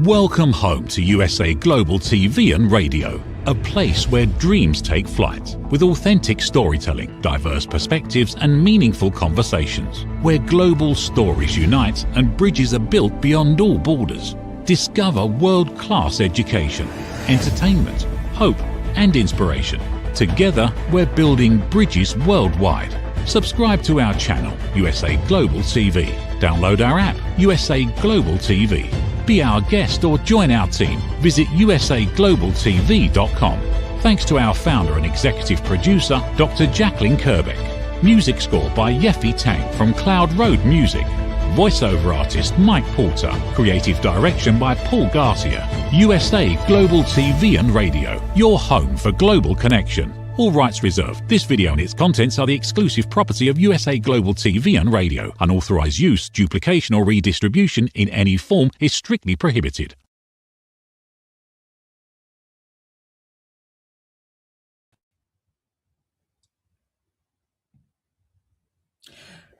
Welcome home to USA Global TV and Radio, a place where dreams take flight, with authentic storytelling, diverse perspectives and meaningful conversations, where global stories unite and bridges are built beyond all borders. Discover world-class education, entertainment, hope and inspiration. Together, we're building bridges worldwide. Subscribe to our channel, USA Global TV. Download our app, USA Global TV. Be our guest or join our team. Visit usaglobaltv.com. Thanks to our founder and executive producer, Dr. Jacqueline Kerbeck. Music score by Yeffy Tang from Cloud Road Music. Voiceover artist Mike Porter. Creative direction by Paul Garcia. USA Global TV and Radio. Your home for global connection. All rights reserved. This video and its contents are the exclusive property of USA Global TV and Radio. Unauthorized use, duplication or redistribution in any form is strictly prohibited.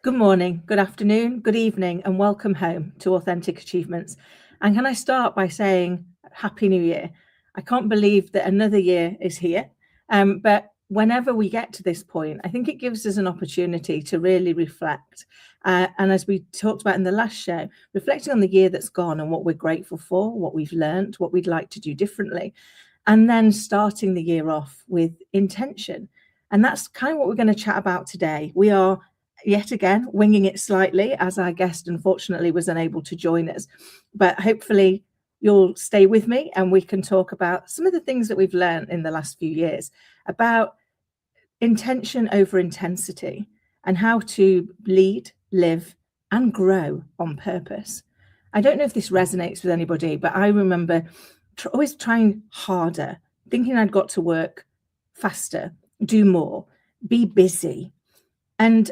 Good morning, good afternoon, good evening, and welcome home to Authentic Achievements. And can I start by saying Happy New Year? I can't believe that another year is here. But whenever we get to this point, I think it gives us an opportunity to really reflect. And as we talked about in the last show, reflecting on the year that's gone and what we're grateful for, what we've learned, what we'd like to do differently, and then starting the year off with intention. And that's kind of what we're going to chat about today. We are yet again winging it slightly, as our guest unfortunately was unable to join us. But hopefully you'll stay with me and we can talk about some of the things that we've learned in the last few years about intention over intensity and how to lead, live and grow on purpose. I don't know if this resonates with anybody, but I remember always trying harder, thinking I'd got to work faster, do more, be busy, and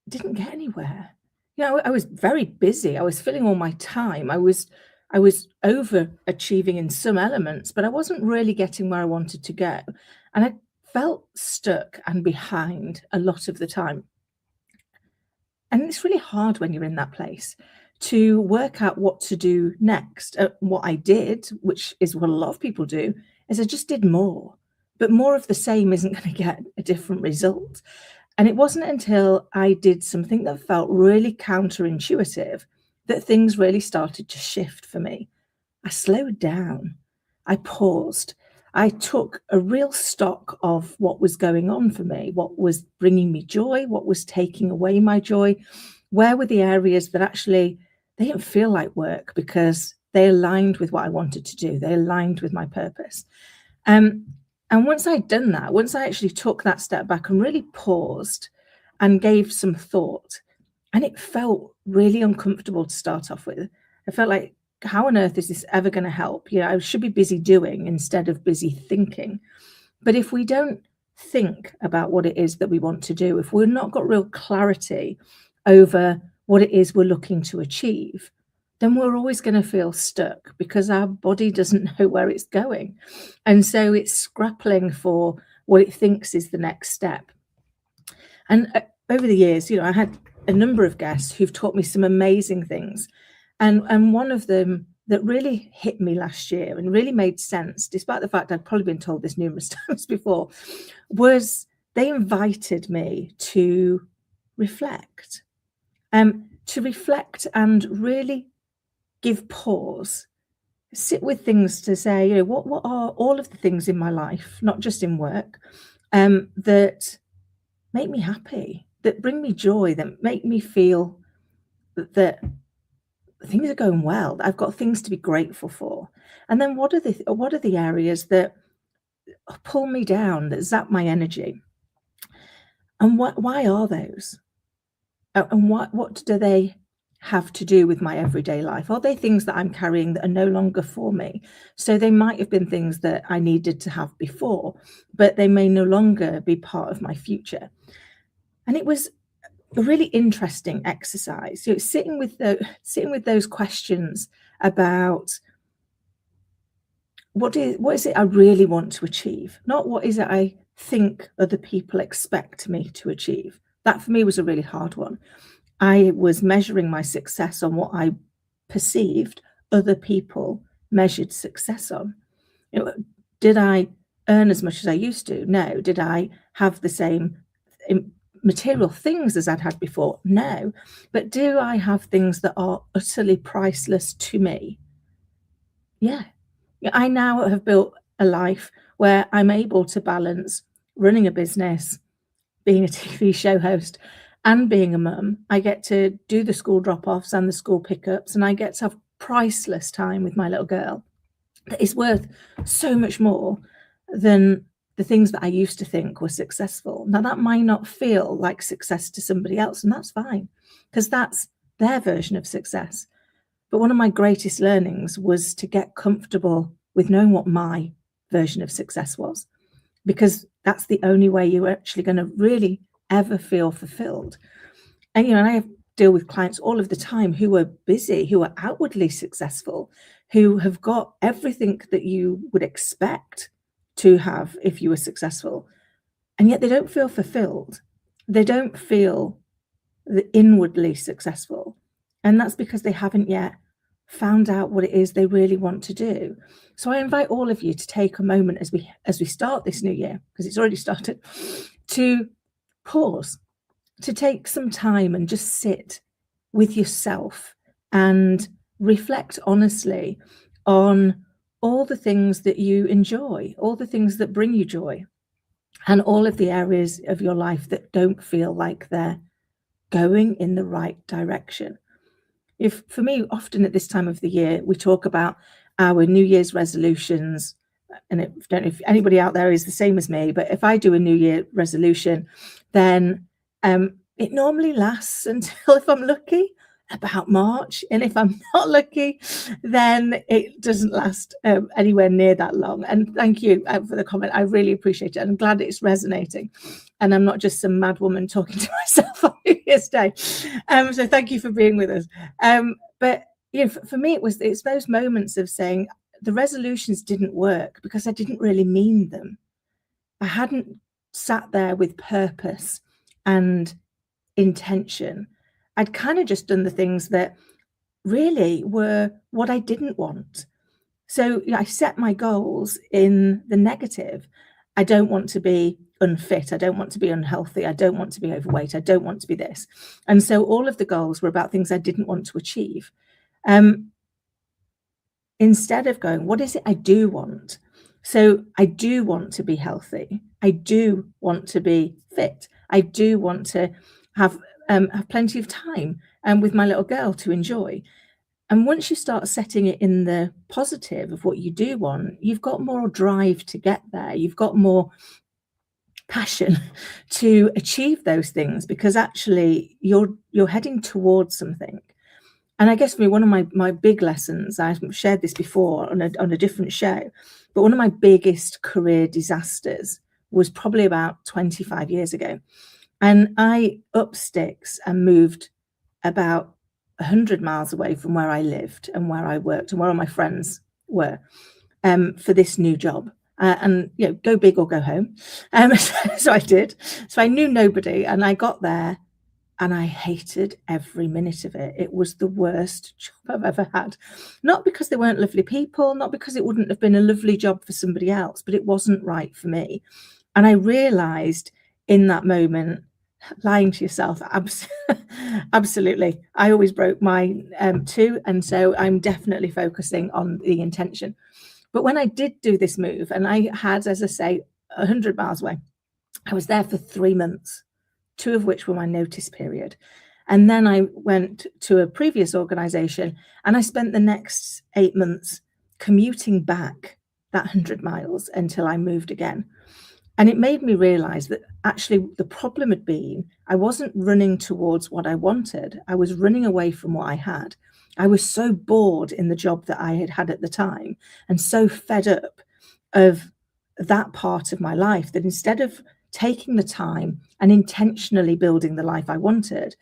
didn't get anywhere. You know, I was very busy. I was filling all my time. I was overachieving in some elements, but I wasn't really getting where I wanted to go. And I felt stuck and behind a lot of the time. And it's really hard when you're in that place to work out what to do next. What I did, which is what a lot of people do, is I just did more. But more of the same isn't going to get a different result. And it wasn't until I did something that felt really counterintuitive that things really started to shift for me. I slowed down. I paused. I took a real stock of what was going on for me, what was bringing me joy, what was taking away my joy. Where were the areas that actually, they didn't feel like work because they aligned with what I wanted to do. They aligned with my purpose. And once I'd done that, once I actually took that step back and really paused and gave some thought, and it felt really uncomfortable to start off with. I felt like, how on earth is this ever going to help? You know, I should be busy doing instead of busy thinking. But if we don't think about what it is that we want to do, if we've not got real clarity over what it is we're looking to achieve, then we're always going to feel stuck because our body doesn't know where it's going. And so it's grappling for what it thinks is the next step. And over the years, you know, I had a number of guests who've taught me some amazing things. And one of them that really hit me last year and really made sense, despite the fact I'd probably been told this numerous times before, was they invited me to reflect. To reflect and really give pause, sit with things to say, you know, what are all of the things in my life, not just in work, that make me happy, that bring me joy, that make me feel that things are going well, that I've got things to be grateful for. And then what are the areas that pull me down, that zap my energy? And why are those? And what do they have to do with my everyday life? Are they things that I'm carrying that are no longer for me? So they might have been things that I needed to have before, but they may no longer be part of my future. And it was a really interesting exercise. So sitting with those questions about what is it I really want to achieve, not what is it I think other people expect me to achieve. That for me was a really hard one. I was measuring my success on what I perceived other people measured success on. Did I earn as much as I used to? No. Did I have the same material things as I'd had before? No. But do I have things that are utterly priceless to me? Yeah. I now have built a life where I'm able to balance running a business, being a TV show host, and being a mum. I get to do the school drop-offs and the school pickups, and I get to have priceless time with my little girl that is worth so much more than the things that I used to think were successful. Now, that might not feel like success to somebody else, and that's fine, because that's their version of success. But one of my greatest learnings was to get comfortable with knowing what my version of success was, because that's the only way you're actually going to really ever feel fulfilled. And, I deal with clients all of the time who are busy, who are outwardly successful, who have got everything that you would expect to have if you were successful. And yet they don't feel fulfilled. They don't feel inwardly successful. And that's because they haven't yet found out what it is they really want to do. So I invite all of you to take a moment as we start this new year, because it's already started, to pause, to take some time and just sit with yourself and reflect honestly on all the things that you enjoy, all the things that bring you joy, and all of the areas of your life that don't feel like they're going in the right direction. For me, often at this time of the year, we talk about our New Year's resolutions. And I don't know if anybody out there is the same as me, but if I do a New Year resolution, then it normally lasts until, if I'm lucky, about March. And if I'm not lucky, then it doesn't last anywhere near that long. And thank you for the comment. I really appreciate it. I'm glad it's resonating. And I'm not just some mad woman talking to myself on New Year's Day. So thank you for being with us. But for me, it's those moments of saying the resolutions didn't work because I didn't really mean them. I hadn't sat there with purpose and intention. I'd kind of just done the things that really were what I didn't want. So I set my goals in the negative. I don't want to be unfit. I don't want to be unhealthy. I don't want to be overweight. I don't want to be this. And so all of the goals were about things I didn't want to achieve. Instead of going, what is it I do want? So I do want to be healthy. I do want to be fit. I do want to have plenty of time with my little girl to enjoy. And once you start setting it in the positive of what you do want, you've got more drive to get there. You've got more passion to achieve those things because actually you're heading towards something. And I guess for me, one of my big lessons, I've shared this before on a different show, but one of my biggest career disasters was probably about 25 years ago. And I upped sticks and moved about 100 miles away from where I lived and where I worked and where all my friends were for this new job. And go big or go home. So I did. So I knew nobody, and I got there, and I hated every minute of it. It was the worst job I've ever had. Not because they weren't lovely people, not because it wouldn't have been a lovely job for somebody else, but it wasn't right for me. And I realized in that moment, lying to yourself, absolutely. I always broke my too, and so I'm definitely focusing on the intention. But when I did do this move, and I had, as I say, 100 miles away, I was there for 3 months, 2 of which were my notice period. And then I went to a previous organization, and I spent the next 8 months commuting back that 100 miles until I moved again. And it made me realize that actually the problem had been I wasn't running towards what I wanted. I was running away from what I had. I was so bored in the job that I had at the time and so fed up of that part of my life that instead of taking the time and intentionally building the life I wanted,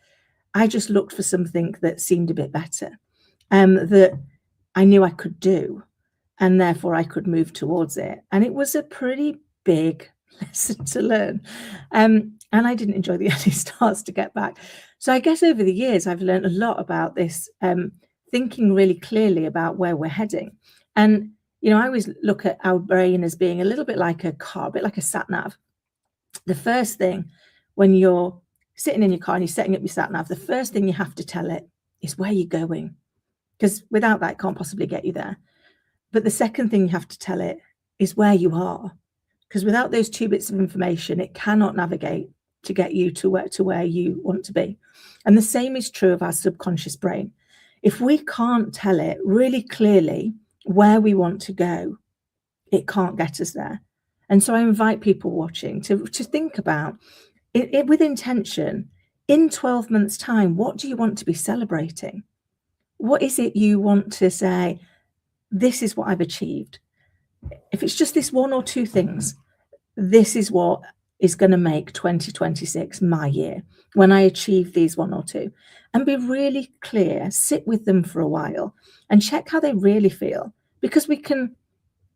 I just looked for something that seemed a bit better, that I knew I could do, and therefore I could move towards it. And it was a pretty big lesson to learn. And I didn't enjoy the early starts to get back. So I guess over the years, I've learned a lot about this thinking really clearly about where we're heading. And, I always look at our brain as being a little bit like a car, a bit like a sat nav. The first thing when you're sitting in your car and you're setting up your sat nav, the first thing you have to tell it is where you're going, because without that, it can't possibly get you there. But the second thing you have to tell it is where you are, because without those two bits of information, it cannot navigate to get you to where you want to be. And the same is true of our subconscious brain. If we can't tell it really clearly where we want to go, it can't get us there. And so I invite people watching to think about it with intention. In 12 months' time, what do you want to be celebrating? What is it you want to say, this is what I've achieved? If it's just this one or two things, this is what is going to make 2026 my year, when I achieve these one or two. And be really clear, sit with them for a while and check how they really feel, because we can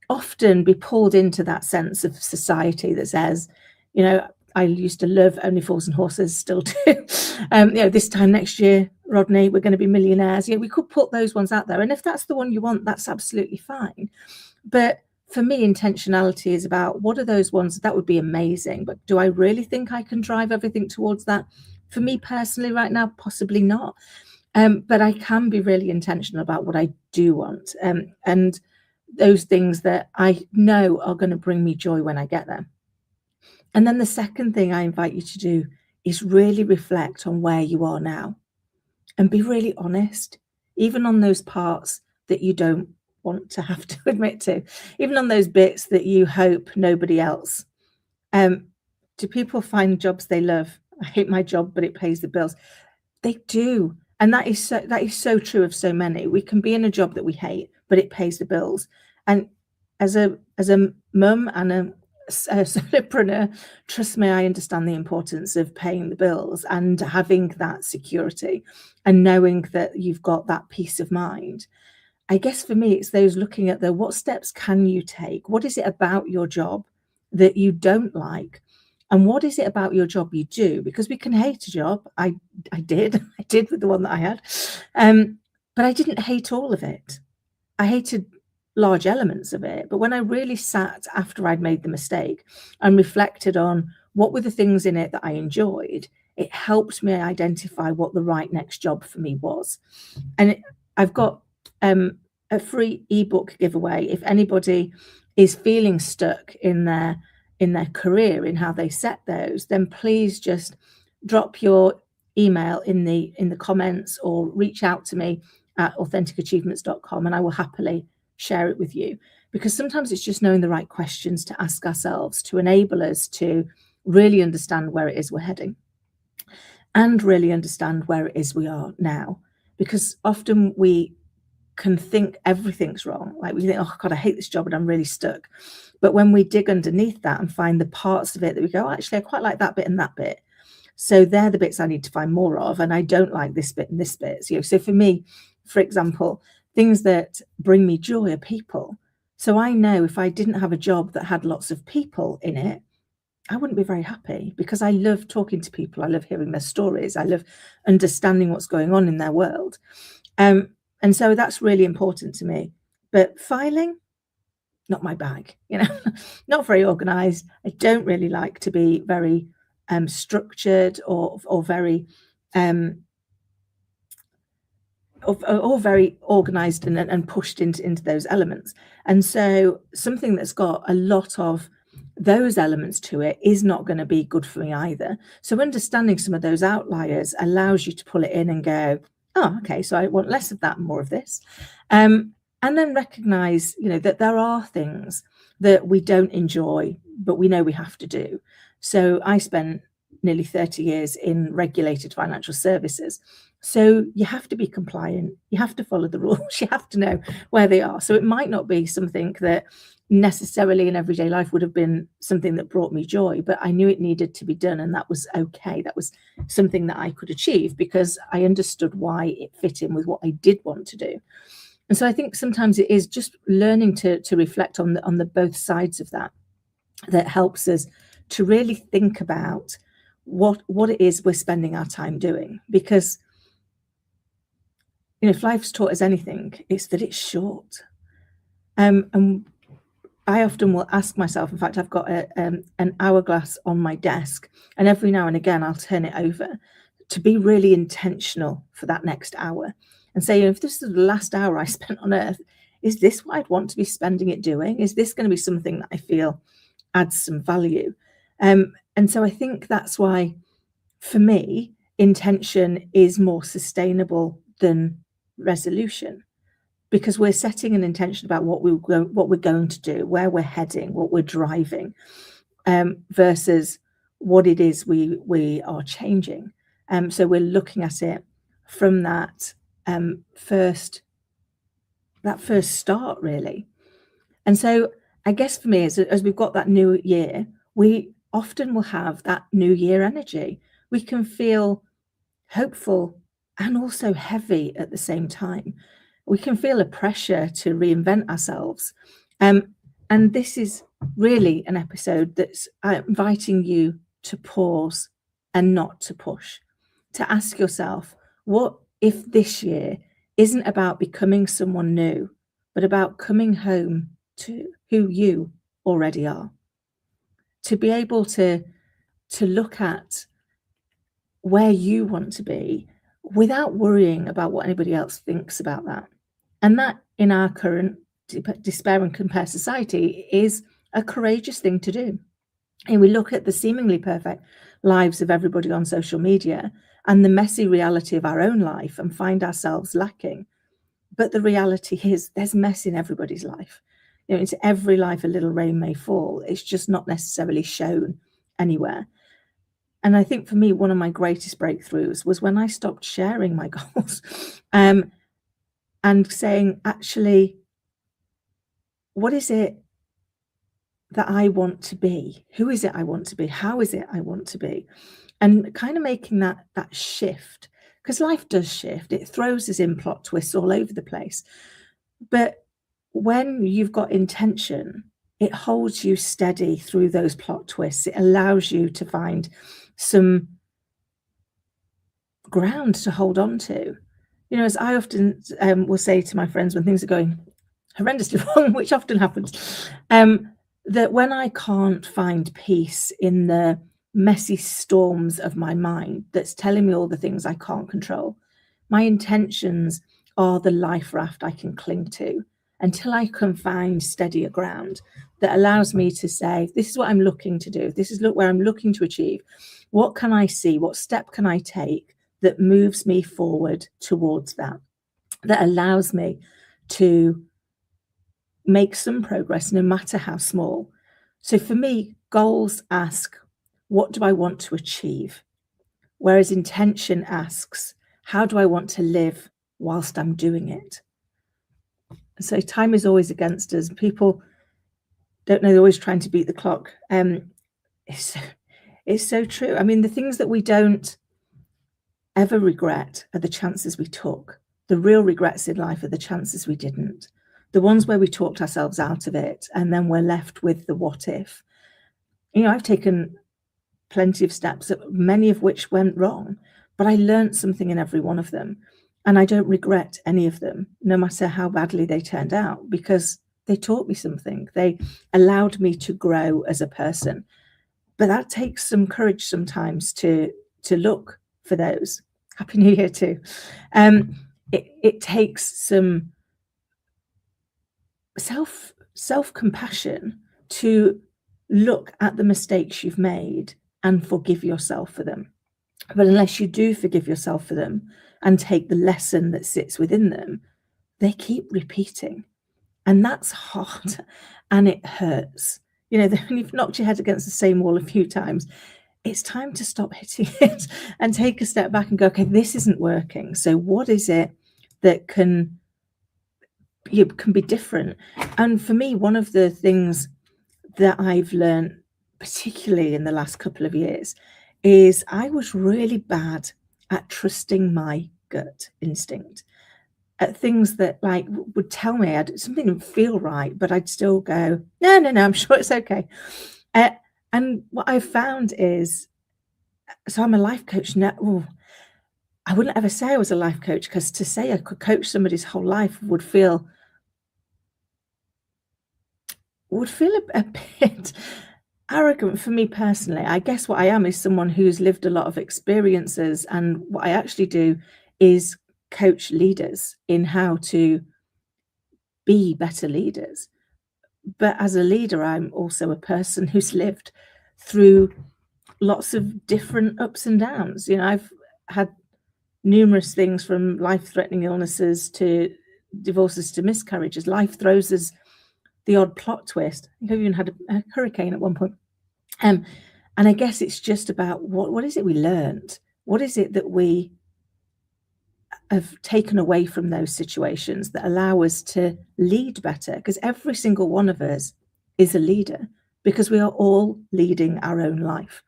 often be pulled into that sense of society that says, I used to love Only Fools and Horses, still do. This time next year, Rodney, we're going to be millionaires. We could put those ones out there. And if that's the one you want, that's absolutely fine. But for me, intentionality is about, what are those ones that would be amazing, but do I really think I can drive everything towards that? For me personally right now, possibly not. But I can be really intentional about what I do want, and those things that I know are going to bring me joy when I get there. And then the second thing I invite you to do is really reflect on where you are now and be really honest, even on those parts that you don't want to have to admit to, even on those bits that you hope nobody else. Do people find jobs they love? I hate my job, but it pays the bills. They do. And that is so true of so many. We can be in a job that we hate, but it pays the bills. And as a mum and a solopreneur, trust me, I understand the importance of paying the bills and having that security and knowing that you've got that peace of mind. I guess for me, it's those looking at what steps can you take? What is it about your job that you don't like? And what is it about your job you do? Because we can hate a job. I did with the one that I had. But I didn't hate all of it. I hated large elements of it. But when I really sat after I'd made the mistake and reflected on what were the things in it that I enjoyed, it helped me identify what the right next job for me was. And I've got a free ebook giveaway. If anybody is feeling stuck in their career, in how they set those, then please just drop your email in the comments or reach out to me at AuthenticAchievements.com, and I will happily share it with you, because sometimes it's just knowing the right questions to ask ourselves to enable us to really understand where it is we're heading and really understand where it is we are now. Because often we can think everything's wrong. Like we think, oh God, I hate this job and I'm really stuck. But when we dig underneath that and find the parts of it that we go, oh, actually, I quite like that bit and that bit. So they're the bits I need to find more of. And I don't like this bit and this bit. So for me, for example, things that bring me joy are people. So I know if I didn't have a job that had lots of people in it, I wouldn't be very happy, because I love talking to people. I love hearing their stories. I love understanding what's going on in their world. And so that's really important to me. But filing, not my bag, not very organized. I don't really like to be very structured or very or very organized and pushed into those elements. And so something that's got a lot of those elements to it is not going to be good for me either. So understanding some of those outliers allows you to pull it in and go, oh, okay, so I want less of that and more of this. And then recognize, that there are things that we don't enjoy, but we know we have to do. So I spent nearly 30 years in regulated financial services. So you have to be compliant. You have to follow the rules. You have to know where they are. So it might not be something that necessarily in everyday life would have been something that brought me joy, but I knew it needed to be done, and that was okay. That was something that I could achieve because I understood why it fit in with what I did want to do. And so I think sometimes it is just learning to reflect on the both sides of that helps us to really think about what it is we're spending our time doing. Because if life's taught us anything, it's that it's short. And I often will ask myself, in fact, I've got an hourglass on my desk, and every now and again I'll turn it over to be really intentional for that next hour and say, if this is the last hour I spent on earth, is this what I'd want to be spending it doing? Is this going to be something that I feel adds some value? And so I think that's why, for me, intention is more sustainable than resolution, because we're setting an intention about what we're going to do, where we're heading, what we're driving, versus what it is we are changing. So we're looking at it from that first start, really. And so I guess for me, as we've got that new year, we often will have that new year energy. We can feel hopeful and also heavy at the same time. We can feel a pressure to reinvent ourselves. And this is really an episode that's inviting you to pause and not to push, to ask yourself, what if this year isn't about becoming someone new, but about coming home to who you already are? To be able to look at where you want to be without worrying about what anybody else thinks about that. And that, in our current despair and compare society, is a courageous thing to do. And we look at the seemingly perfect lives of everybody on social media and the messy reality of our own life and find ourselves lacking. But the reality is there's mess in everybody's life. Into every life a little rain may fall. It's just not necessarily shown anywhere. And I think for me, one of my greatest breakthroughs was when I stopped sharing my goals and saying, actually, what is it that I want to be? Who is it I want to be? How is it I want to be? And kind of making that shift, because life does shift. It throws us in plot twists all over the place. But when you've got intention, it holds you steady through those plot twists. It allows you to find some ground to hold on to. As I often will say to my friends when things are going horrendously wrong, which often happens, that when I can't find peace in the messy storms of my mind that's telling me all the things I can't control, my intentions are the life raft I can cling to until I can find steadier ground that allows me to say, this is what I'm looking to do. This is where I'm looking to achieve. What can I see? What step can I take that moves me forward towards that allows me to make some progress, no matter how small. So for me, goals ask, what do I want to achieve? Whereas intention asks, how do I want to live whilst I'm doing it? So time is always against us. People don't know, they're always trying to beat the clock. It's so true. I mean, the things that we don't ever regret are the chances we took. The real regrets in life are the chances we didn't. The ones where we talked ourselves out of it and then we're left with the what if. I've taken plenty of steps, many of which went wrong, but I learned something in every one of them. And I don't regret any of them, no matter how badly they turned out, because they taught me something. They allowed me to grow as a person. But that takes some courage sometimes to look for those. Happy New Year too. It takes some self-compassion to look at the mistakes you've made and forgive yourself for them. But unless you do forgive yourself for them and take the lesson that sits within them, they keep repeating. And that's hard and it hurts. When you've knocked your head against the same wall a few times, it's time to stop hitting it and take a step back and go, okay, this isn't working. So what is it that can be different? And for me, one of the things that I've learned, particularly in the last couple of years, is I was really bad at trusting my gut instinct, at things that would tell me something didn't feel right, but I'd still go, no, I'm sure it's okay. And what I've found is, so I'm a life coach now. I wouldn't ever say I was a life coach, because to say I could coach somebody's whole life would feel a bit arrogant for me personally. I guess what I am is someone who's lived a lot of experiences, and what I actually do is coach leaders in how to be better leaders. But as a leader, I'm also a person who's lived through lots of different ups and downs. I've had numerous things, from life-threatening illnesses to divorces to miscarriages. Life throws us the odd plot twist. I think I've even had a hurricane at one point. And I guess it's just about what is it we learned? What is it that we have taken away from those situations that allow us to lead better? Because every single one of us is a leader, because we are all leading our own life.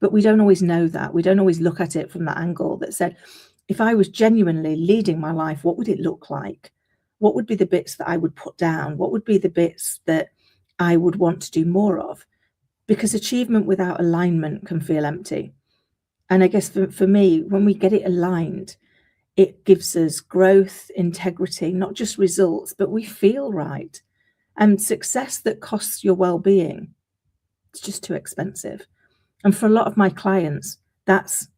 But we don't always know that. We don't always look at it from that angle that said, if I was genuinely leading my life, what would it look like? What would be the bits that I would put down? What would be the bits that I would want to do more of? Because achievement without alignment can feel empty. And I guess for me, when we get it aligned, it gives us growth, integrity, not just results, but we feel right. And success that costs your well-being, it's just too expensive. And for a lot of my clients, that's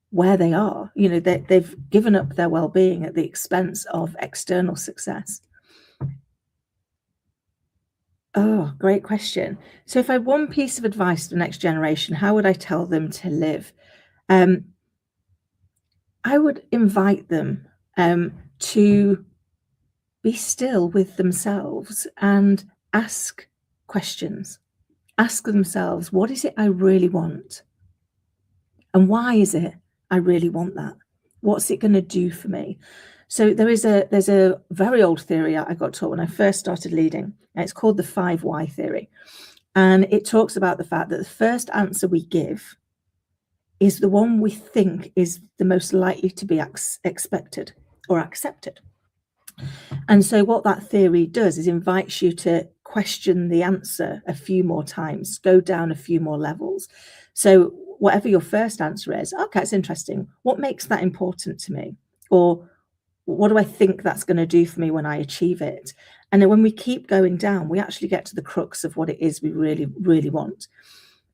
where they are. They've given up their well-being at the expense of external success. Oh, great question. So if I had one piece of advice to the next generation, how would I tell them to live? I would invite them to be still with themselves and ask questions. Ask themselves, what is it I really want? And why is it I really want that? What's it going to do for me? So there's a very old theory I got taught when I first started leading, and it's called the 5 why theory. And it talks about the fact that the first answer we give is the one we think is the most likely to be expected or accepted. And so what that theory does is invites you to question the answer a few more times, go down a few more levels. So whatever your first answer is, okay, it's interesting. What makes that important to me? Or what do I think that's going to do for me when I achieve it? And then when we keep going down, we actually get to the crux of what it is we really, really want.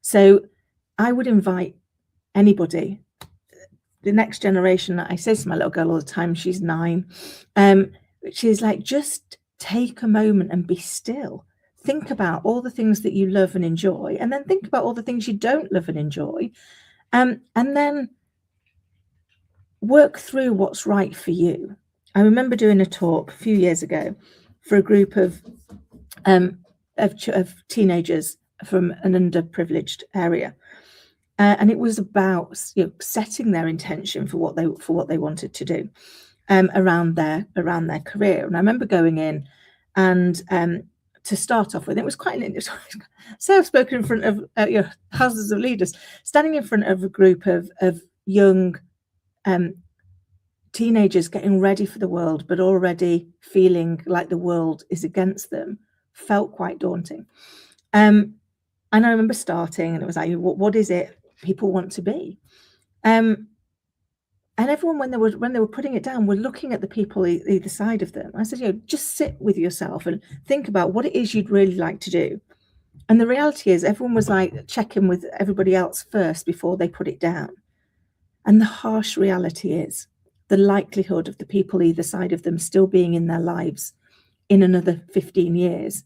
So I would invite anybody, the next generation, I say to my little girl all the time, she's 9, she's like, just take a moment and be still. Think about all the things that you love and enjoy, and then think about all the things you don't love and enjoy, and then work through what's right for you. I remember doing a talk a few years ago for a group of teenagers from an underprivileged area, and it was about setting their intention for what they wanted to do around their career. And I remember going in and to start off with, it was quite so I've spoken in front of thousands of leaders, standing in front of a group of young teenagers getting ready for the world, but already feeling like the world is against them, felt quite daunting. And I remember starting, and it was like, what is it people want to be? And everyone, when they were putting it down, were looking at the people either side of them. I said, just sit with yourself and think about what it is you'd really like to do. And the reality is, everyone was like checking with everybody else first before they put it down. And the harsh reality is, the likelihood of the people either side of them still being in their lives in another 15 years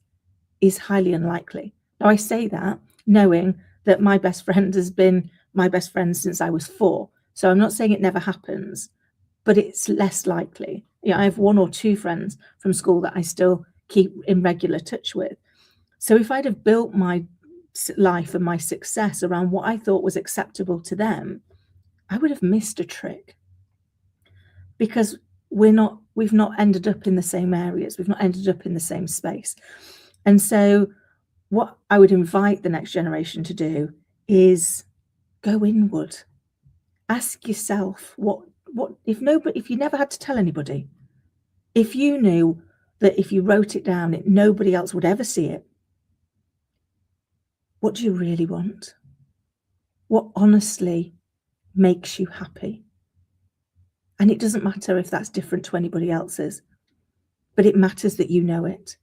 is highly unlikely. Now, I say that knowing that my best friend has been my best friend since I was 4. So I'm not saying it never happens, but it's less likely. I have 1 or 2 friends from school that I still keep in regular touch with. So if I'd have built my life and my success around what I thought was acceptable to them, I would have missed a trick, because we've not ended up in the same areas. We've not ended up in the same space. And so what I would invite the next generation to do is go inward. Ask yourself, what if you never had to tell anybody, if you knew that if you wrote it down, nobody else would ever see it, what do you really want? What honestly makes you happy? And it doesn't matter if that's different to anybody else's, but it matters that you know it.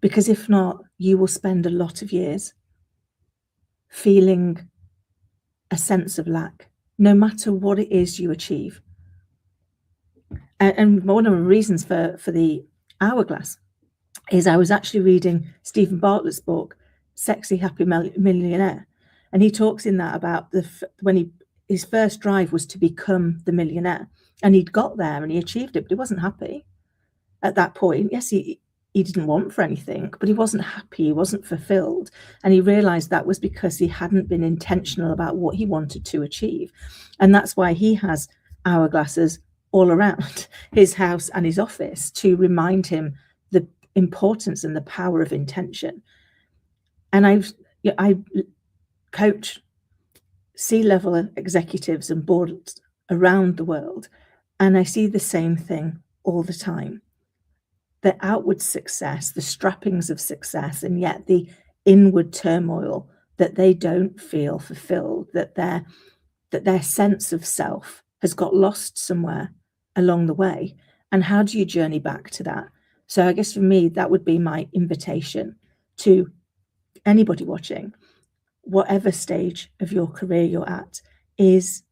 Because if not, you will spend a lot of years feeling a sense of lack, no matter what it is you achieve. And one of the reasons for the hourglass is I was actually reading Stephen Bartlett's book, Sexy Happy Millionaire. And he talks in that about when his first drive was to become the millionaire. And he'd got there and he achieved it, but he wasn't happy at that point. Yes, he didn't want for anything, but he wasn't happy, he wasn't fulfilled. And he realized that was because he hadn't been intentional about what he wanted to achieve. And that's why he has hourglasses all around his house and his office to remind him the importance and the power of intention. And I coach C-level executives and boards around the world, and I see the same thing all the time. The outward success, the strappings of success, and yet the inward turmoil that they don't feel fulfilled, that their sense of self has got lost somewhere along the way. And how do you journey back to that? So I guess for me, that would be my invitation to anybody watching, whatever stage of your career you're at, is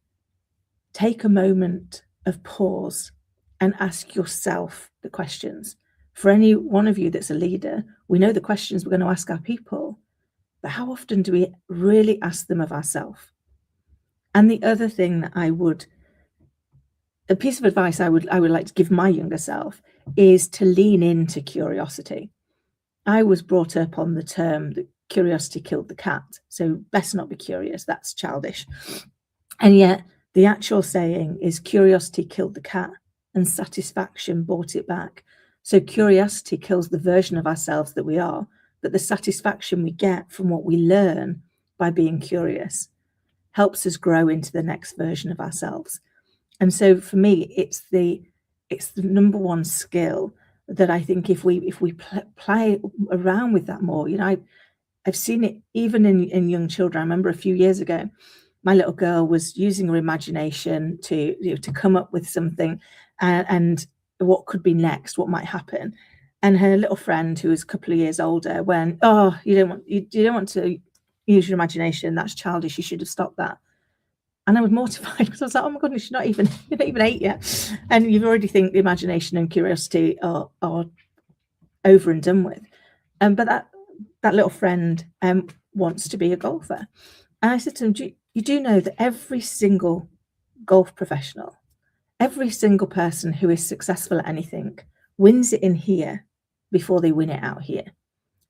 take a moment of pause and ask yourself the questions. For any one of you that's a leader, we know the questions we're going to ask our people, but how often do we really ask them of ourselves? And the other thing that a piece of advice I would like to give my younger self is to lean into curiosity. I was brought up on the term that curiosity killed the cat. So best not be curious, that's childish. And yet the actual saying is curiosity killed the cat and satisfaction brought it back. So curiosity kills the version of ourselves that we are, but the satisfaction we get from what we learn by being curious helps us grow into the next version of ourselves. And so for me, it's the number one skill that I think if we play around with that more, I've seen it even in young children. I remember a few years ago, my little girl was using her imagination to come up with something and what could be next, what might happen. And her little friend, who was a couple of years older, went, "Oh, you don't want to use your imagination. That's childish. You should have stopped that." And I was mortified because I was like, "Oh my goodness, you're not even 8 yet, and you've already think the imagination and curiosity are over and done with." But that little friend wants to be a golfer, and I said to him, "You do know that every single golf professional, every single person who is successful at anything, wins it in here before they win it out here.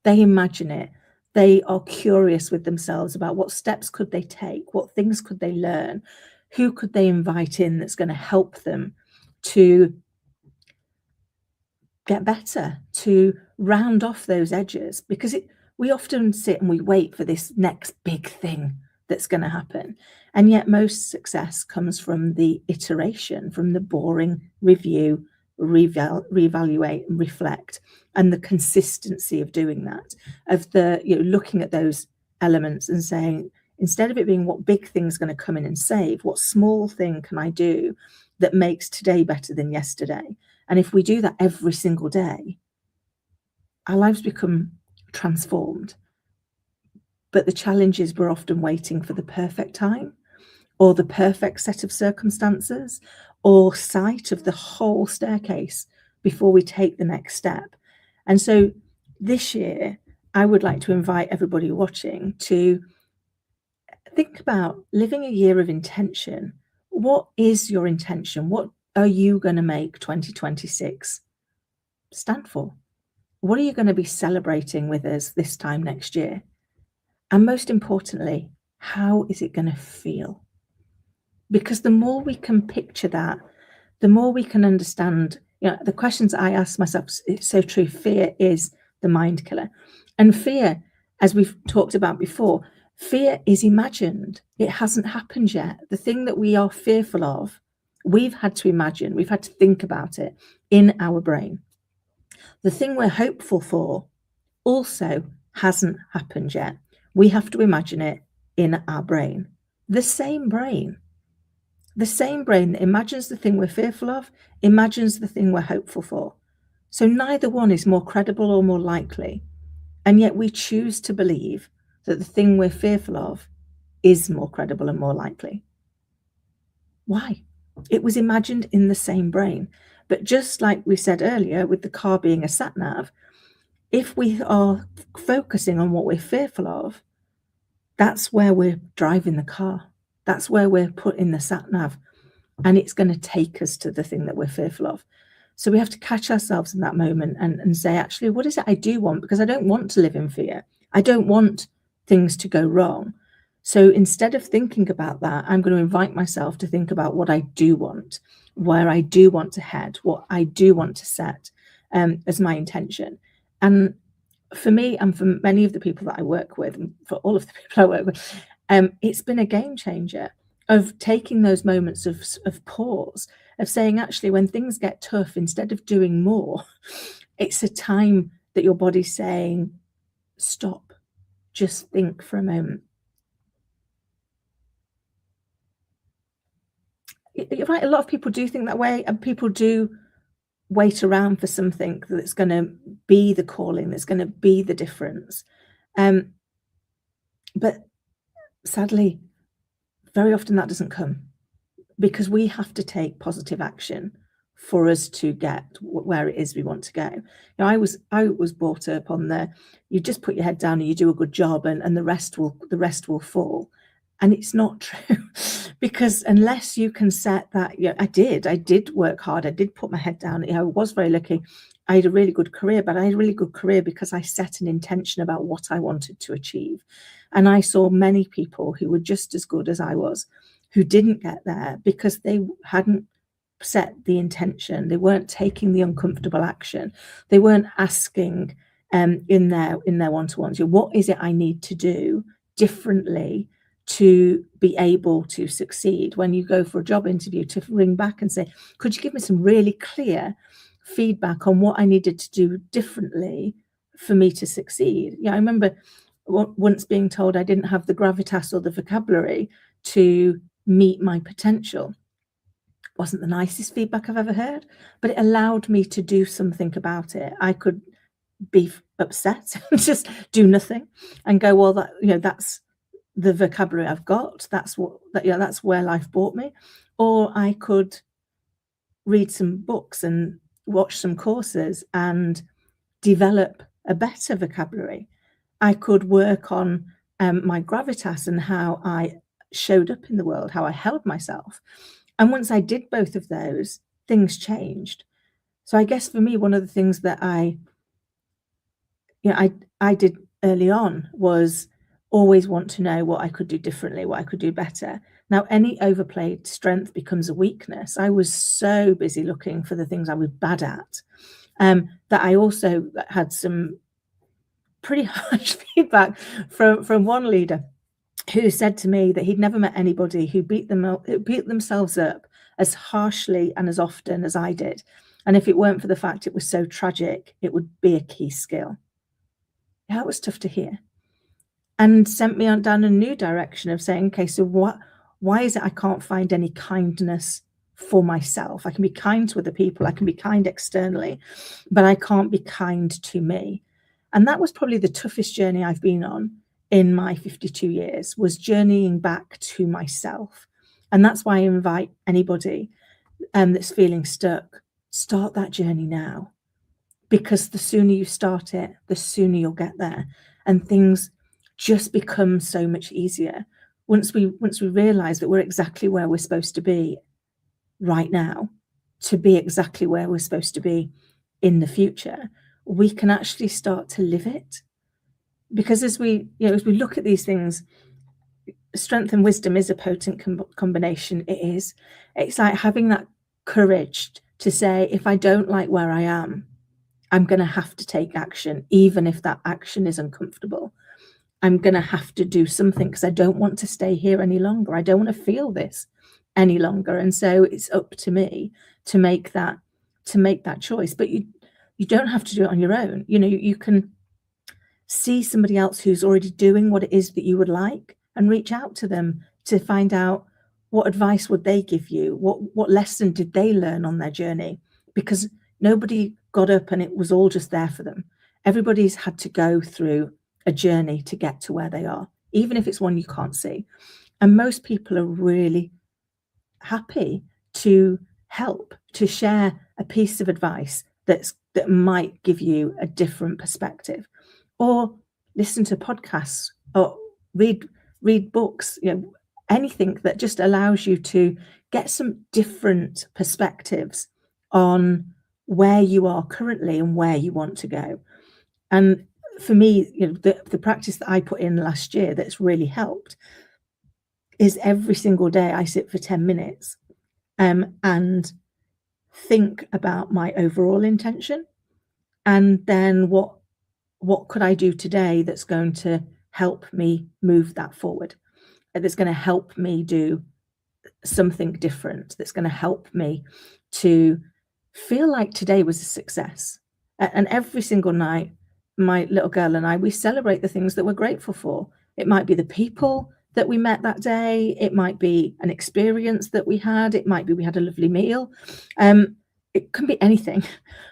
They imagine it." They are curious with themselves about what steps could they take, what things could they learn, who could they invite in that's going to help them to get better, to round off those edges. Because we often sit and we wait for this next big thing that's going to happen. And yet most success comes from the iteration, from the boring review, reevaluate and reflect, and the consistency of doing that, of looking at those elements and saying, instead of it being what big thing's going to come in and save, what small thing can I do that makes today better than yesterday? And if we do that every single day, our lives become transformed. But the challenge is we're often waiting for the perfect time or the perfect set of circumstances or sight of the whole staircase before we take the next step. And so this year, I would like to invite everybody watching to think about living a year of intention. What is your intention? What are you going to make 2026 stand for? What are you going to be celebrating with us this time next year? And most importantly, how is it going to feel? Because the more we can picture that, the more we can understand, the questions I ask myself, it's so true. Fear is the mind killer. And fear, as we've talked about before, fear is imagined. It hasn't happened yet. The thing that we are fearful of, we've had to imagine, we've had to think about it in our brain. The thing we're hopeful for also hasn't happened yet. We have to imagine it in our brain. The same brain. the same brain that imagines the thing we're fearful of imagines the thing we're hopeful for. So neither one is more credible or more likely. And yet we choose to believe that the thing we're fearful of is more credible and more likely. Why? It was imagined in the same brain. But just like we said earlier, with the car being a sat nav, if we are focusing on what we're fearful of, that's where we're driving the car. That's where we're putting the sat nav. And it's going to take us to the thing that we're fearful of. So we have to catch ourselves in that moment and say, actually, what is it I do want? Because I don't want to live in fear. I don't want things to go wrong. So instead of thinking about that, I'm going to invite myself to think about what I do want, where I do want to head, what I do want to set as my intention. And for me and for many of the people that I work with, and for all of the people I work with, it's been a game changer of taking those moments of pause, of saying, actually, when things get tough, instead of doing more, it's a time that your body's saying, stop, just think for a moment. You're right, a lot of people do think that way, and people do wait around for something that's going to be the calling, that's going to be the difference. But sadly, very often that doesn't come, because we have to take positive action for us to get where it is we want to go. You know, I was brought up on you just put your head down and you do a good job, and the rest will fall. And it's not true, because unless you can set that, you know, I did work hard. I did put my head down. You know, I was very lucky. I had a really good career, but I had a really good career because I set an intention about what I wanted to achieve. And I saw many people who were just as good as I was, who didn't get there because they hadn't set the intention. They weren't taking the uncomfortable action. They weren't asking in their one-to-ones, what is it I need to do differently to be able to succeed? When you go for a job interview, to ring back and say, could you give me some really clear feedback on what I needed to do differently for me to succeed? Yeah, I remember once being told I didn't have the gravitas or the vocabulary to meet my potential. Wasn't the nicest feedback I've ever heard, but it allowed me to do something about it. I could be upset and just do nothing and go, well, that's the vocabulary I've got. That's where life brought me. Or I could read some books and watch some courses and develop a better vocabulary. I could work on my gravitas and how I showed up in the world, how I held myself. And once I did both of those, things changed. So I guess for me, one of the things that I did early on was always want to know what I could do differently, what I could do better. Now, any overplayed strength becomes a weakness. I was so busy looking for the things I was bad at that I also had some pretty harsh feedback from one leader who said to me that he'd never met anybody who beat themselves up as harshly and as often as I did. And if it weren't for the fact it was so tragic, it would be a key skill. Yeah, it was tough to hear. And sent me down a new direction of saying, okay, so why is it I can't find any kindness for myself? I can be kind to other people, I can be kind externally, but I can't be kind to me. And that was probably the toughest journey I've been on in my 52 years, was journeying back to myself. And that's why I invite anybody that's feeling stuck, start that journey now. Because the sooner you start it, the sooner you'll get there. And things just become so much easier once we realize that we're exactly where we're supposed to be right now, to be exactly where we're supposed to be in the future. We can actually start to live it. Because as we look at these things, strength and wisdom is a potent combination. It is. It's like having that courage to say, if I don't like where I am, I'm going to have to take action, even if that action is uncomfortable. I'm going to have to do something because I don't want to stay here any longer. I don't want to feel this any longer. And so it's up to me to make that choice. But you don't have to do it on your own. You know, you can see somebody else who's already doing what it is that you would like and reach out to them to find out what advice would they give you? What lesson did they learn on their journey? Because nobody got up and it was all just there for them. Everybody's had to go through a journey to get to where they are, even if it's one you can't see. And most people are really happy to help, to share a piece of advice that might give you a different perspective, or listen to podcasts, or read books, anything that just allows you to get some different perspectives on where you are currently and where you want to go. And for me, the practice that I put in last year that's really helped is every single day I sit for 10 minutes and think about my overall intention, and then what could I do today that's going to help me move that forward, that's going to help me do something different, that's going to help me to feel like today was a success. And every single night, my little girl and I, we celebrate the things that we're grateful for. It might be the people that we met that day. It might be an experience that we had. It might be we had a lovely meal. It can be anything.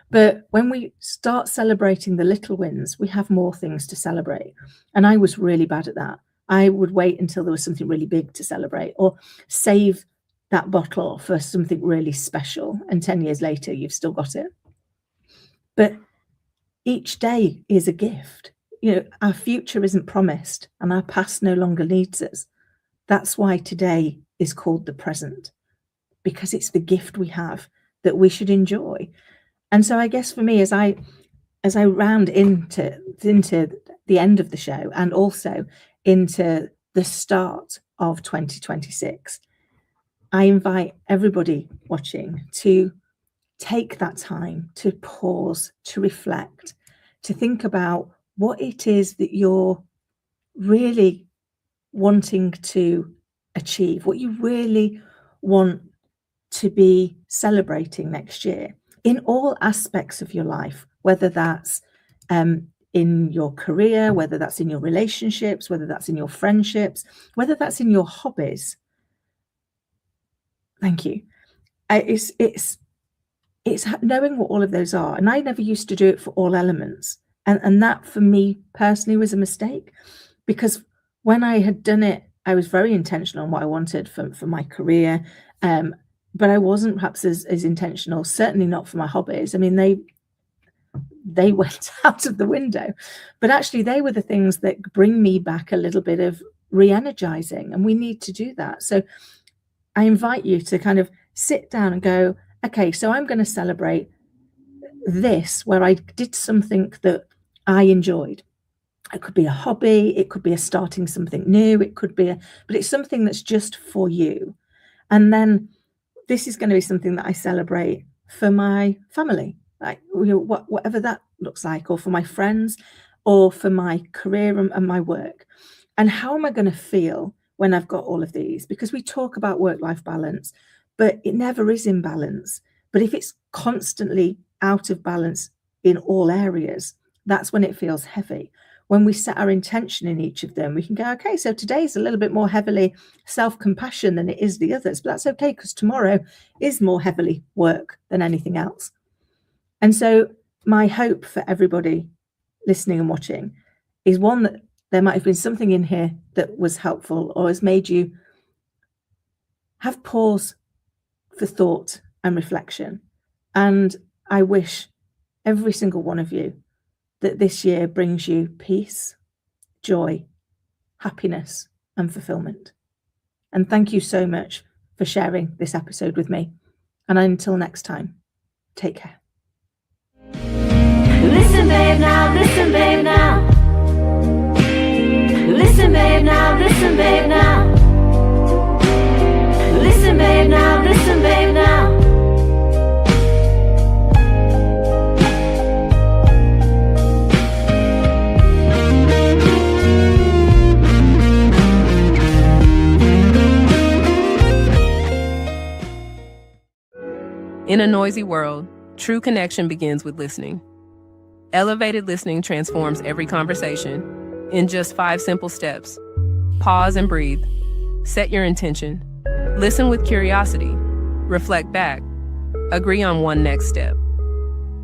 But when we start celebrating the little wins, we have more things to celebrate. And I was really bad at that. I would wait until there was something really big to celebrate, or save that bottle for something really special. And 10 years later, you've still got it. But each day is a gift. Our future isn't promised, and our past no longer needs us. That's why today is called the present, because it's the gift we have that we should enjoy. And so I guess for me, as I round into the end of the show, and also into the start of 2026, I invite everybody watching to take that time to pause, to reflect, to think about what it is that you're really wanting to achieve, what you really want to be celebrating next year in all aspects of your life, whether that's in your career, whether that's in your relationships, whether that's in your friendships, whether that's in your hobbies. Thank you. It's knowing what all of those are. And I never used to do it for all elements. And that for me personally was a mistake, because when I had done it, I was very intentional on what I wanted for my career. But I wasn't perhaps as intentional, certainly not for my hobbies. I mean, they went out of the window, but actually they were the things that bring me back a little bit of re-energizing. And we need to do that. So I invite you to kind of sit down and go, okay, so I'm going to celebrate this, where I did something that I enjoyed. It could be a hobby, it could be starting something new, it could be but it's something that's just for you. And then this is going to be something that I celebrate for my family, like whatever that looks like, or for my friends, or for my career and my work. And how am I going to feel when I've got all of these? Because we talk about work-life balance, but it never is in balance. But if it's constantly out of balance in all areas, that's when it feels heavy. When we set our intention in each of them, we can go, okay, so today's a little bit more heavily self-compassion than it is the others, but that's okay, because tomorrow is more heavily work than anything else. And so my hope for everybody listening and watching is, one, that there might have been something in here that was helpful or has made you have pause for thought and reflection. And I wish every single one of you that this year brings you peace, joy, happiness, and fulfillment. And thank you so much for sharing this episode with me. And until next time, take care. Listen, babe, now, listen, babe, now. Listen, babe, now, listen, babe, now. Listen, babe, now, listen, babe, now. In a noisy world, true connection begins with listening. Elevated listening transforms every conversation in just 5 simple steps. Pause and breathe. Set your intention. Listen with curiosity, reflect back, agree on one next step.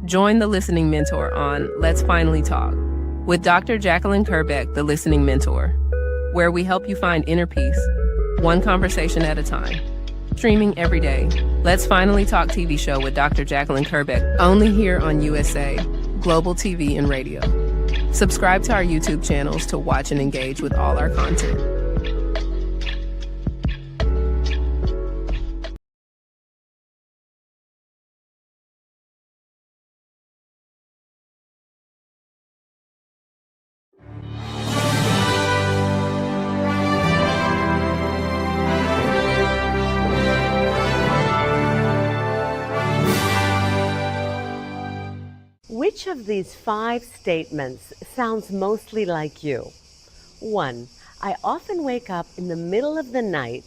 Join the Listening Mentor on Let's Finally Talk with Dr. Jacqueline Kerbeck, the Listening Mentor, where we help you find inner peace, one conversation at a time. Streaming every day, Let's Finally Talk TV show with Dr. Jacqueline Kerbeck, only here on USA, Global TV and Radio. Subscribe to our YouTube channels to watch and engage with all our content. Which of these 5 statements sounds mostly like you? 1. I often wake up in the middle of the night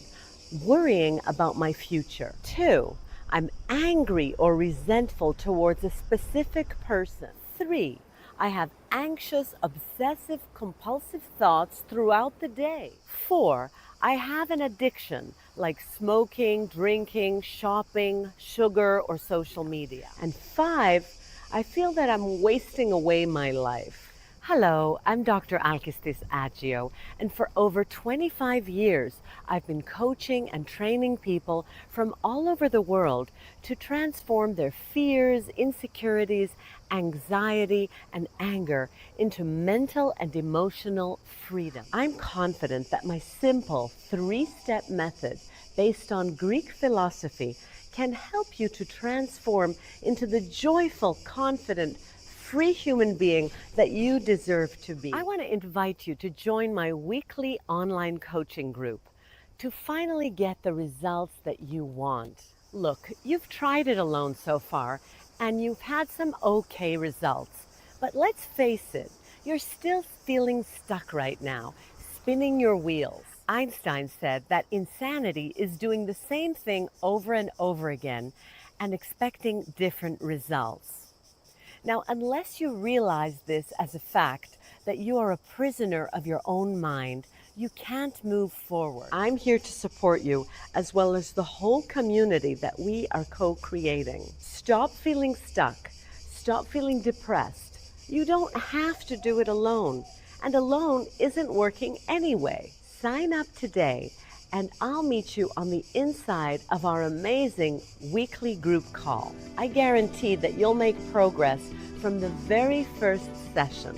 worrying about my future. 2. I'm angry or resentful towards a specific person. 3. I have anxious, obsessive, compulsive thoughts throughout the day. 4. I have an addiction like smoking, drinking, shopping, sugar, or social media. And 5, I feel that I'm wasting away my life. Hello, I'm Dr. Alkistis Agio, and for over 25 years, I've been coaching and training people from all over the world to transform their fears, insecurities, anxiety, and anger into mental and emotional freedom. I'm confident that my simple 3-step method based on Greek philosophy can help you to transform into the joyful, confident, free human being that you deserve to be. I want to invite you to join my weekly online coaching group to finally get the results that you want. Look, you've tried it alone so far and you've had some okay results, but let's face it, you're still feeling stuck right now, spinning your wheels. Einstein said that insanity is doing the same thing over and over again and expecting different results. Now, unless you realize this as a fact, that you are a prisoner of your own mind, you can't move forward. I'm here to support you, as well as the whole community that we are co-creating. Stop feeling stuck. Stop feeling depressed. You don't have to do it alone, and alone isn't working anyway. Sign up today and I'll meet you on the inside of our amazing weekly group call. I guarantee that you'll make progress from the very first session.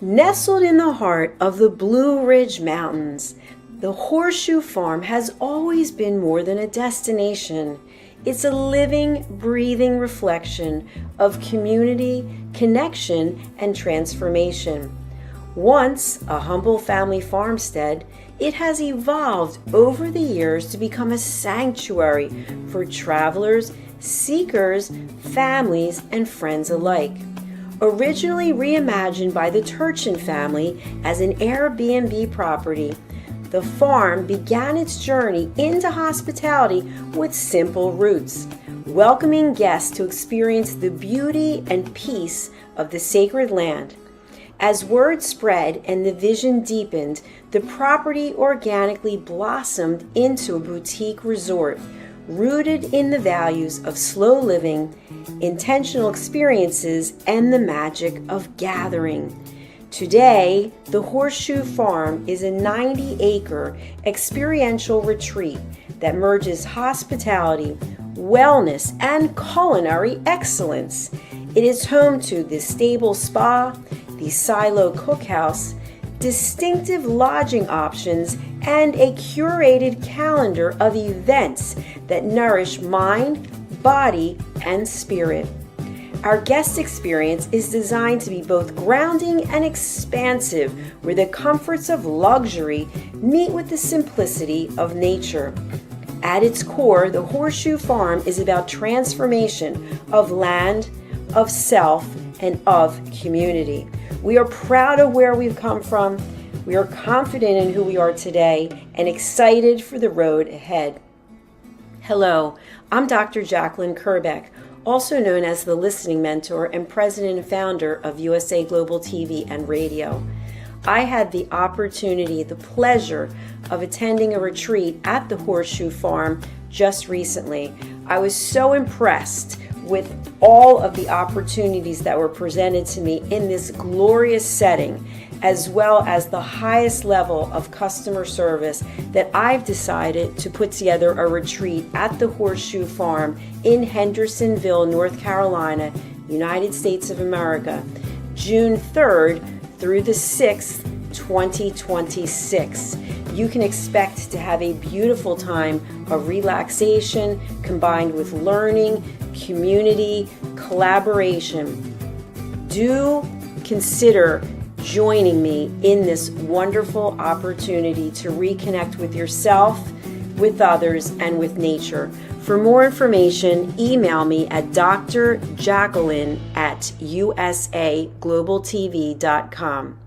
Nestled in the heart of the Blue Ridge Mountains, the Horseshoe Farm has always been more than a destination. It's a living, breathing reflection of community, connection, and transformation. Once a humble family farmstead, it has evolved over the years to become a sanctuary for travelers, seekers, families, and friends alike. Originally reimagined by the Turchin family as an Airbnb property, the farm began its journey into hospitality with simple roots, welcoming guests to experience the beauty and peace of the sacred land. As word spread and the vision deepened, the property organically blossomed into a boutique resort, rooted in the values of slow living, intentional experiences, and the magic of gathering. Today, the Horseshoe Farm is a 90-acre experiential retreat that merges hospitality, wellness, and culinary excellence. It is home to the Stable Spa, the Silo Cookhouse, distinctive lodging options, and a curated calendar of events that nourish mind, body, and spirit. Our guest experience is designed to be both grounding and expansive, where the comforts of luxury meet with the simplicity of nature. At its core, the Horseshoe Farm is about transformation of land, of self, and of community. We are proud of where we've come from. We are confident in who we are today and excited for the road ahead. Hello, I'm Dr. Jacqueline Kerbeck, also known as the Listening Mentor and President and Founder of USA Global TV and Radio. I had the opportunity, the pleasure of attending a retreat at the Horseshoe Farm just recently. I was so impressed with all of the opportunities that were presented to me in this glorious setting, as well as the highest level of customer service, that I've decided to put together a retreat at the Horseshoe Farm in Hendersonville, North Carolina, United States of America, June 3rd through the 6th, 2026. You can expect to have a beautiful time of relaxation combined with learning, community, collaboration. Do consider joining me in this wonderful opportunity to reconnect with yourself, with others, and with nature. For more information, email me at drjacqueline@usaglobaltv.com.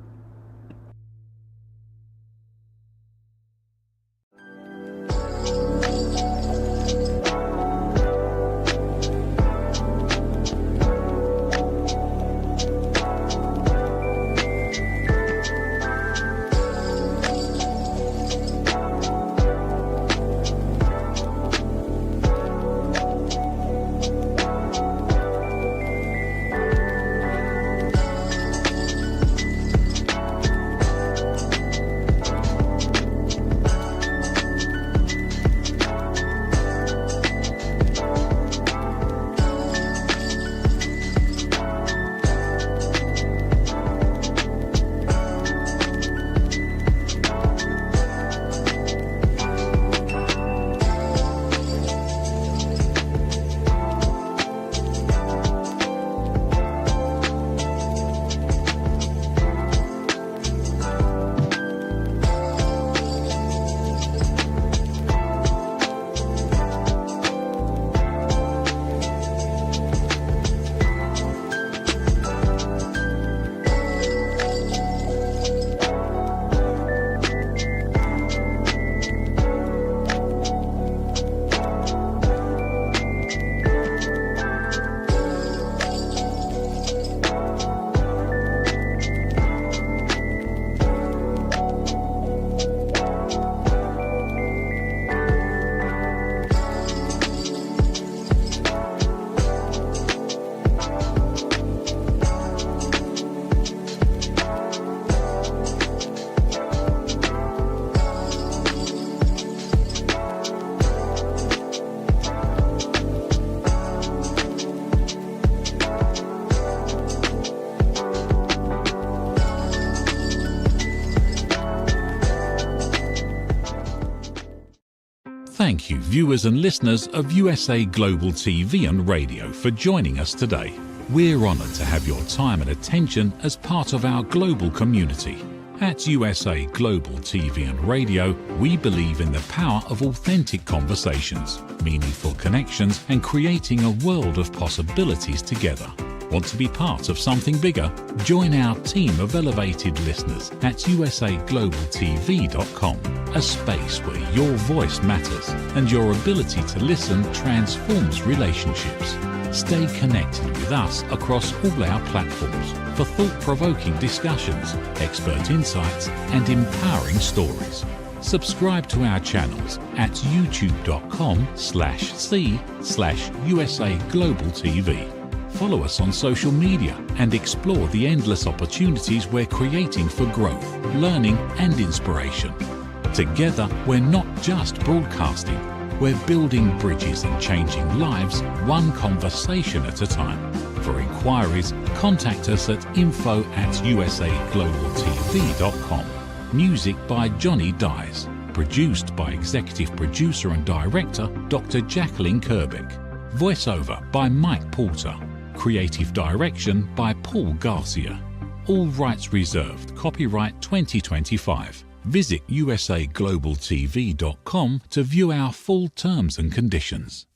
Thank you, viewers and listeners of USA Global TV and Radio, for joining us today. We're honoured to have your time and attention as part of our global community. At USA Global TV and Radio, we believe in the power of authentic conversations, meaningful connections, and creating a world of possibilities together. Want to be part of something bigger? Join our team of elevated listeners at usaglobaltv.com, a space where your voice matters and your ability to listen transforms relationships. Stay connected with us across all our platforms for thought-provoking discussions, expert insights, and empowering stories. Subscribe to our channels at youtube.com/c/USAGlobalTV. Follow us on social media and explore the endless opportunities we're creating for growth, learning, and inspiration. Together, we're not just broadcasting, we're building bridges and changing lives one conversation at a time. For inquiries, contact us at info@usaglobaltv.com. Music by Johnny Dyes. Produced by Executive Producer and Director Dr. Jacqueline Kerbeck. Voiceover by Mike Porter. Creative Direction by Paul Garcia. All rights reserved. Copyright 2025. Visit usaglobaltv.com to view our full terms and conditions.